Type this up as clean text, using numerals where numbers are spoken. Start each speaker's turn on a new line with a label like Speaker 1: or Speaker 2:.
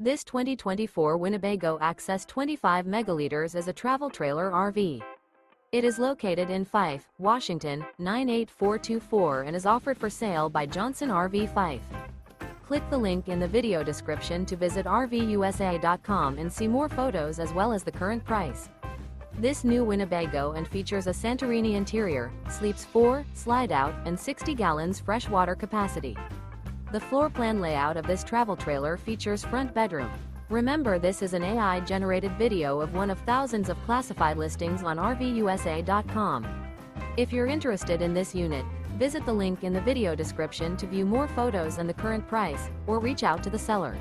Speaker 1: This 2024 Winnebago Access 25 megaliters is a travel trailer RV. It is located in Fife, Washington, 98424 and is offered for sale by Johnson RV Fife. Click the link in the video description to visit RVUSA.com and see more photos as well as the current price. This new Winnebago and features a Santorini interior, sleeps 4, slide-out, and 60 gallons fresh water capacity. The floor plan layout of this travel trailer features front bedroom. Remember, this is an AI-generated video of one of thousands of classified listings on RVUSA.com. If you're interested in this unit, visit the link in the video description to view more photos and the current price, or reach out to the seller.